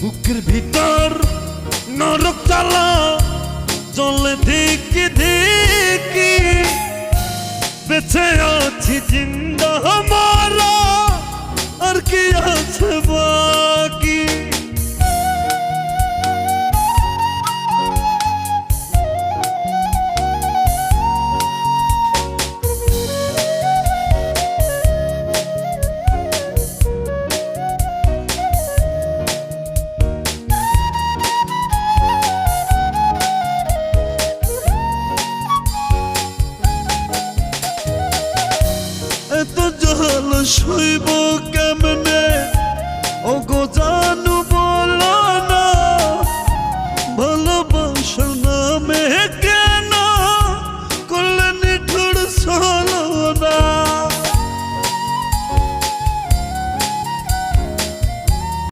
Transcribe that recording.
বুকের ভিতর নরক জ্বালা চলে ধিকি ধিকি, বেঁচে আছি জিন্দা মারা আর কি আছে বাকি। এত জল সইব কেমনে ও গো জানু